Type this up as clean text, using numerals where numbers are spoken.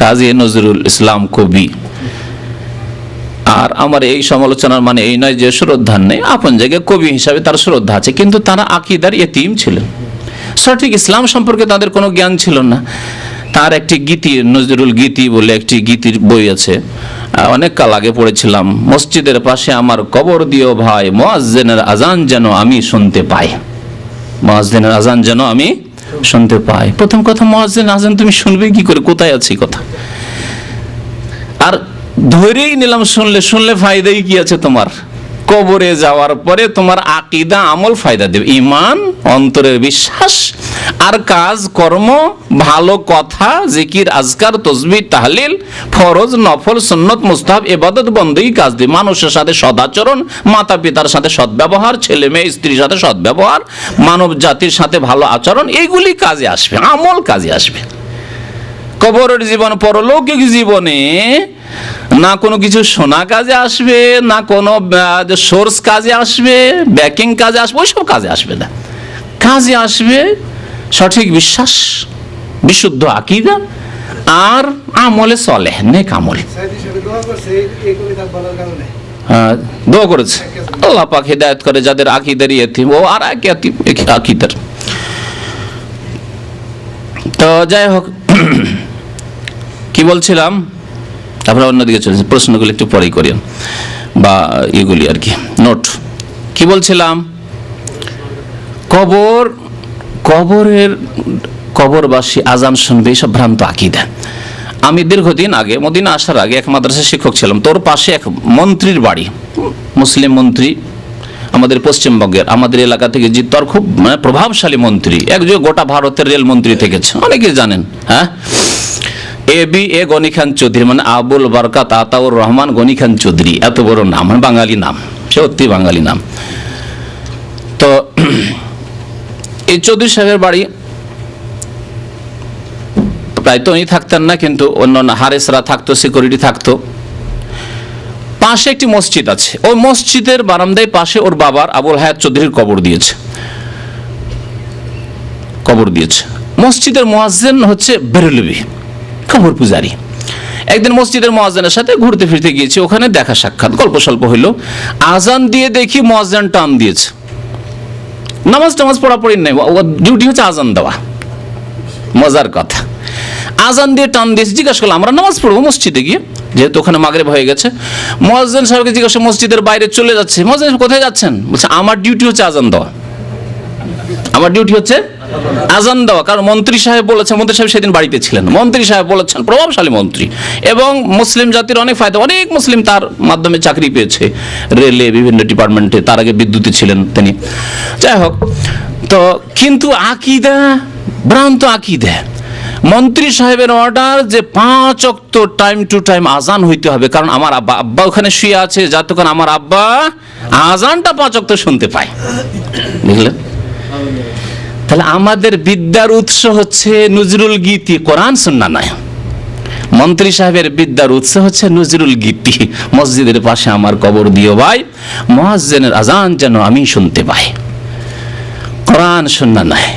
কাজী নজরুল ইসলাম কবি। আর আমার এই সমালোচনার মানে এই নয় যে শ্রদ্ধা নেই, আপন জায়গায় কবি হিসাবে তার শ্রদ্ধা আছে, কিন্তু তারা আকীদার ইতিম ছিলেন, সঠিক ইসলাম সম্পর্কে তাদের কোনো জ্ঞান ছিল না। তার একটি গীতি, নজরুল গীতি বলে একটি গীতির বই আছে, অনেক কাল আগে পড়েছিলাম। মসজিদের পাশে আমার কবর দিও ভাই, মুয়াজ্জিনের আজান যেন আমি শুনতে পাই, মুয়াজ্জিনের আজান যেন আমি শুনতে পাই। প্রথম কথা, মুয়াজ্জিন আজান তুমি শুনবে কি করে, কোথায় আছে কথা? আর ধরেই নিলাম শুনলে ফায়দাই কি আছে তোমার? কবরে যাওয়ার পরে তোমার আকীদা আমল ফায়দা দেবে, ঈমান, অন্তরের বিশ্বাস আর কাজ কর্ম, ভালো কথা, জিকির, আজকার, তাসবিহ, তাহলিল, ফরজ, নফল, সুন্নত, মুস্তাহাব, ইবাদত, বন্দেগী কাজ দিয়ে মানুষের সাথে সদাচরণ, মাতা পিতার সাথে সদ্ব্যবহার, ছেলে মেয়ে স্ত্রীর সাথে সদ্ব্যবহার, মানব জাতির সাথে ভালো আচরণ, এইগুলি কাজে আসবে, আমল কাজে আসবে। কবরের জীবন, পরলৌকিক জীবনে না কোনো কিছু শোনা কাজে আসবে, না কোনো সোর্স কাজে আসবে, ব্যাকিং কাজে আসবে, ওইসব কাজে আসবে না। কাজে আসবে সঠিক বিশ্বাস, বিশুদ্ধ আকীদা আর আমলে সলেহ, নেক আমল। দোয়া করেছে আল্লাহ পাক হিদায়াত করে যাদের আকীদার ইতিম, ও আর এক আকীদার। তো যাই হোক, কি বলছিলাম, তারপরে অন্যদিকে চলেছে, প্রশ্নগুলি একটু পরেই করি বা এগুলি আর কি নোট। কি বলছিলাম, কবরবাসী আজান শুনবে, এইসব ভ্রান্ত আকীদা। আমি দীর্ঘদিন আগে, মদিনা আসার আগে এক মাদ্রাসার শিক্ষক ছিলাম, তোর পাশে এক মন্ত্রীর বাড়ি, মুসলিম মন্ত্রী, আমাদের পশ্চিমবঙ্গের, আমাদের এলাকা থেকে জিতর খুব প্রভাবশালী মন্ত্রী, একজন গোটা ভারতের রেল মন্ত্রী থেকেছে, অনেকে জানেন। হ্যাঁ, এ গনি খান চৌধুরী, মানে আবুল বরকাত আতাউর রহমান গনি খান চৌধুরী, এত বড় নাম, বাঙালি নাম, সত্যি বাঙালি নাম। তো এই চৌধুরী সাহেবের বাড়ি প্রায় তো উনি থাকতেন না, কিন্তু অন্য হারেসরা থাকতো, সিকিউরিটি থাকতো। পাশে একটি মসজিদ আছে, ওই মসজিদের বারান্দায় পাশে ওর বাবার আবুল হায়াত চৌধুরীর কবর দিয়েছে। মসজিদের মুয়াজ্জিন হচ্ছে বেরেলভি, কবর পূজারী। একদিন মসজিদের মুয়াজ্জিনের সাথে ঘুরতে ফিরতে গিয়েছি, ওখানে দেখা সাক্ষাৎ, গল্প স্বল্প হইল। আজান দিয়ে দেখি মুয়াজ্জিন টান দিয়েছে, নামাজ পড়াপড়ি নেই, ডিউটি হচ্ছে আজান দেওয়া। মজার কথা, আজান দিয়ে টান দিয়েছে। জিজ্ঞাসা করলাম, আমরা নামাজ পড়বো মসজিদে গিয়ে, যেহেতু ওখানে মাগরিব হয়ে গেছে। মুয়াজ্জিন সাহেবকে জিজ্ঞাসা, মসজিদের বাইরে চলে যাচ্ছে। মুয়াজ্জিন সাহেব, কোথায় যাচ্ছেন? বলছে, আমার ডিউটি হচ্ছে আজান দেওয়া, আমার ডিউটি হচ্ছে আজান দেওয়া। কারণ মন্ত্রী সাহেব বলেছেন, মন্ত্রী সাহেব সেদিন বাড়িতে ছিলেন, মন্ত্রী সাহেব বলেছেন, প্রভাবশালী মন্ত্রী, এবং মুসলিম জাতির অনেক ফায়দা, অনেক মুসলিম তার মাধ্যমে চাকরি পেয়েছে, রেলে, বিভিন্ন ডিপার্টমেন্টে, তার আগে বিদ্যুতে ছিলেন তিনি। যাই হোক, তো কিন্তু আকীদা, ভ্রান্ত আকীদা। মন্ত্রী সাহেবের অর্ডার যে 5 ওয়াক্ত টাইম টু টাইম আজান হইতে হবে, কারণ আমার আব্বা ওখানে শুয়ে আছে, যতক্ষণ আমার আব্বা আজানটা 5 ওয়াক্ত শুনতে পায়। বুঝলেন? তাহলে আমাদের বিদ্যার উৎস হচ্ছে নজরুল গীতি, কোরআন সুন্নাহ নয়। মন্ত্রী সাহেবের বিদ্যার উৎস হচ্ছে নজরুল গীতি, মসজিদের পাশে আমার কবর দিও ভাই, মুয়াজ্জিনের আজান যেন আমি শুনতে পাই, কোরআন সুন্নাহ নয়।